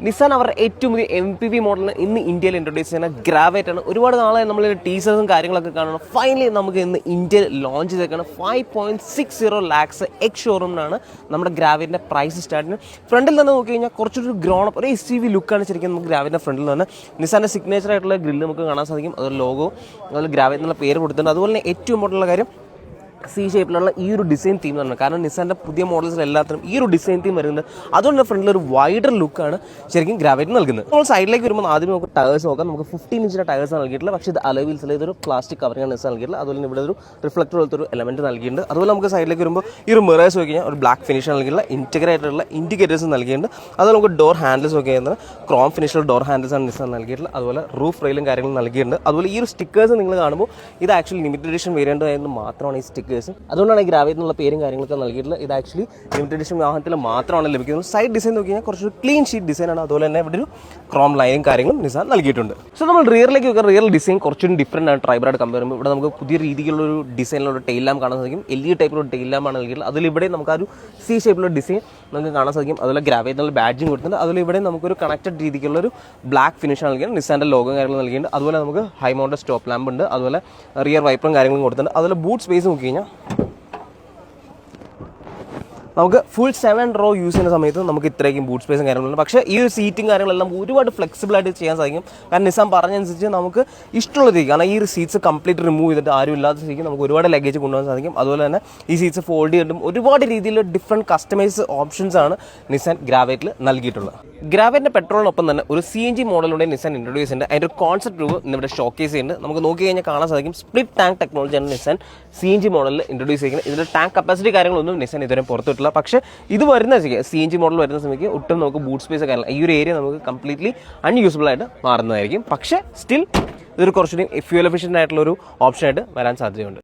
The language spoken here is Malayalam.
നിസാൻ അവരുടെ ഏറ്റവും പുതിയ MPV മോഡലിന് ഇന്ന് ഇന്ത്യയിൽ ഇൻട്രൊഡ്യൂസ് ചെയ്യുന്ന ഗ്രാവേറ്റ് ആണ്. ഒരുപാട് നാളെ നമ്മൾ ടീസേഴ്സും കാര്യങ്ങളൊക്കെ കാണണം. ഫൈനലി നമുക്ക് ഇന്ന് ഇന്ത്യയിൽ ലോഞ്ച് ചെയ്തേക്കാണ്. 5.60 lakhs എക്സ് ഷോറൂമിനാണ് നമ്മുടെ ഗ്രാവേറ്റിൻ്റെ പ്രൈസ് സ്റ്റാർട്ടിന്. ഫ്രണ്ടിൽ തന്നെ നോക്കി കഴിഞ്ഞാൽ കുറച്ചൊരു ഗ്രോൺ ഒരു SUV ലുക്കാണ് ശരിക്കും നമുക്ക് ഗ്രാവേറ്റിൻ്റെ ഫ്രണ്ടിൽ നിന്ന്. നിസാൻ്റെ സിഗ്നേച്ചർ ആയിട്ടുള്ള ഗ്രില്ല് നമുക്ക് കാണാൻ സാധിക്കും. അതൊരു ലോഗോ, അതുപോലെ ഗ്രാവേറ്റ് എന്നുള്ള പേര് കൊടുത്തിട്ടുണ്ട്. അതുപോലെ തന്നെ ഏറ്റവും ഇമ്പോർട്ടൻ്റ് കാര്യം C ഷേപ്പിലുള്ള ഈ ഒരു ഡിസൈൻ തീം തന്നെ. കാരണം നിസാൻ്റെ പുതിയ മോഡൽസിൽ എല്ലാത്തിനും ഈ ഒരു ഡിസൈൻ തീം വരുന്നുണ്ട്. അതുകൊണ്ട് ഫ്രണ്ടിൽ ഒരു വൈഡർ ലുക്കാണ് ശരിക്കും ഗ്രാവേറ്റ് നൽകുന്നത്. നമ്മൾ സൈഡിലേക്ക് വരുമ്പോൾ ആദ്യം നമുക്ക് ടയേഴ്സ് നോക്കാം. നമുക്ക് 15 ഇഞ്ചിൻ്റെ ടയേഴ്സ് നൽകിയിട്ടില്ല, പക്ഷേ ഇത് അലോവീൽസിൽ ഇതൊരു പ്ലാസ്റ്റിക് കവറിംഗ് നിസാൻ നൽകിയിട്ടില്ല. അതുപോലെ തന്നെ ഇവിടെ ഒരു റിഫ്ലക്ടർ പോലത്തെ ഒരു എലമെൻറ്റ് നൽകിയിട്ടുണ്ട്. അതുപോലെ നമുക്ക് സൈഡിലേക്ക് വരുമ്പോൾ ഈ ഒരു മിറേഴ്സ് നോക്കി കഴിഞ്ഞാൽ ഒരു ബ്ലാക്ക് ഫിനിഷ് നൽകിയിട്ടുള്ള ഇൻറ്റഗ്രേറ്റഡുള്ള ഇൻഡിക്കേറ്റേഴ്സ് നൽകിയിട്ടുണ്ട്. അതുപോലെ നമുക്ക് ഡോർ ഹാൻഡിൽസ് നോക്കി കഴിഞ്ഞാൽ ക്രോം ഫിനിഷിലുള്ള ഡോർ ഹാൻഡിൽസ് ആണ് നിസാൻ നൽകിയിട്ടുള്ളത്. അതുപോലെ റൂഫ് റെയിലും കാര്യങ്ങളും നൽകിയിട്ടുണ്ട്. അതുപോലെ ഈ ഒരു സ്റ്റിക്കേഴ്സ് നിങ്ങൾ കാണുമ്പോൾ ഇത് ആക്ച്വലി ലിമിറ്റഡ് എഡിഷൻ വേരിയൻ്റ് ആയിരുന്നു മാത്രമാണ് ഈ സ്റ്റിക്കേഴ്സ്. അതുകൊണ്ടാണ് ഗ്രാവേറ്റ് എന്നുള്ള പേരും കാര്യങ്ങളൊക്കെ നൽകിയിട്ടുള്ളത്. ഇത് ആക്ച്വലി ലിമിറ്റഡ് എഡിഷൻ വാഹനത്തിൽ മാത്രമാണ് ലഭിക്കുന്നത്. സൈഡ് ഡിസൈൻ നോക്കി കഴിഞ്ഞാൽ കുറച്ചൊരു ക്ലീൻ ഷീറ്റ് ഡിസൈനാണ്. അതുപോലെ തന്നെ ഇവിടെ ഒരു ക്രോം ലൈനും കാര്യങ്ങളും നിസാൻ നൽകിയിട്ടുണ്ട്. സോ നമ്മൾ റിയറിലേക്ക് നോക്കുക, റിയർ ഡിസൈൻ കുറച്ചും ഡിഫറൻ്റ് ആണ് ട്രൈബറായിട്ട് കമ്പയർ ചെയ്യുമ്പോൾ. ഇവിടെ നമുക്ക് പുതിയ രീതിയിലുള്ളൊരു ഡിസൈനിലുള്ള ടെയിൽ ലാമ്പ് കാണാൻ സാധിക്കും. LED ടൈപ്പിലുള്ള ടെയിൽ ലാമ്പാണ് നൽകിയിട്ടുള്ളത്. അതിലിവിടെ നമുക്ക് ആ ഒരു C ഷേപ്പിലുള്ള ഡിസൈൻ നമുക്ക് കാണാൻ സാധിക്കും. അതുപോലെ ഗ്രാവേറ്റ് എന്നുള്ള ബാഡ്ജിങ് കൊടുത്തിട്ടുണ്ട്. അതുപോലെ ഇവിടെ നമുക്കൊരു കണക്റ്റഡ് രീതിക്കുള്ളൊരു ബ്ലാക്ക് ഫിനിഷ് നൽകിയാണ്. നിസാൻ്റെ ലോഗോ കാര്യങ്ങൾ നൽകിയിട്ടുണ്ട്. അതുപോലെ നമുക്ക് ഹൈ മൗണ്ടഡ് സ്റ്റോപ്പ് ലാമ്പ് ഉണ്ട്. അതുപോലെ റിയർ വൈപ്പറും കാര്യങ്ങളും കൊടുത്തിട്ടുണ്ട്. അതുപോലെ ബൂട്ട് സ്പേസ് നോക്കി കഴിഞ്ഞാൽ നമുക്ക് ഫുൾ 7 റോ യൂസ് ചെയ്യുന്ന സമയത്ത് നമുക്ക് ഇത്രയ്ക്കും ബൂട്ട് സ്പേസും കാര്യങ്ങളുണ്ട്. പക്ഷേ ഈ ഒരു സീറ്റും കാര്യങ്ങളെല്ലാം ഒരുപാട് ഫ്ലെക്സിബിൾ ആയിട്ട് ചെയ്യാൻ സാധിക്കും. കാരണം നിസാൻ പറഞ്ഞനുസരിച്ച് നമുക്ക് ഇഷ്ടമുള്ള രീതി, കാരണം ഈ ഒരു സീറ്റ്സ് കംപ്ലീറ്റ് റിമൂവ് ചെയ്തിട്ട് ആരും ഇല്ലാത്ത സ്ഥിതിക്ക് നമുക്ക് ഒരുപാട് ലഗേജ് കൊണ്ടുപോകാൻ സാധിക്കും. അതുപോലെ തന്നെ ഈ സീറ്റ്സ് ഫോൾഡ് ചെയ്തിട്ടും ഒരുപാട് രീതിയിൽ ഡിഫറെൻറ്റ് കസ്റ്റമൈസ് ഓപ്ഷൻസ് ആണ് നിസാൻ ഗ്രാവേറ്റിൽ നൽകിയിട്ടുള്ളത്. ഗ്രാവേറ്റിൻ്റെ പെട്രോളിനൊപ്പം തന്നെ ഒരു CNG മോഡലിലൂടെ നിസാൻ ഇൻട്രൊഡ്യൂസ് ചെയ്യുന്നുണ്ട്. അതിൻ്റെ ഒരു കോൺസെപ്റ്റ് രൂപം ഇന്നിവിടെ ഷോക്കേസ് ചെയ്യുന്നുണ്ട്. നമുക്ക് നോക്കി കഴിഞ്ഞാൽ കാണാൻ സാധിക്കും സ്പ്ലിറ്റ് ടാങ്ക് ടെക്നോളജിയാണ് നിസാൻ CNG മോഡലിൽ ഇൻട്രൊഡ്യൂസ് ചെയ്യുന്നത്. ഇതിൻ്റെ ടാങ്ക് കപ്പാസിറ്റി കാര്യങ്ങളൊന്നും നിസാൻ ഇതുവരെ പുറത്തുവിട്ടില്ല. പക്ഷേ ഇത് വരുന്ന CNG മോഡൽ വരുന്ന സമയത്ത് ഒട്ടും നമുക്ക് ബൂട്ട് സ്പേസ് കാര്യങ്ങൾ ഈ ഒരു ഏരിയ നമുക്ക് കംപ്ലീറ്റ്ലി അൺയൂസ്ബിൾ ആയിട്ട് മാറുന്നതായിരിക്കും. പക്ഷേ സ്റ്റിൽ ഇതൊരു കുറച്ചുകൂടി ഫ്യൂൽ എഫിഷ്യൻ്റ് ആയിട്ടുള്ള ഒരു ഓപ്ഷനായിട്ട് വരാൻ സാധ്യതയുണ്ട്.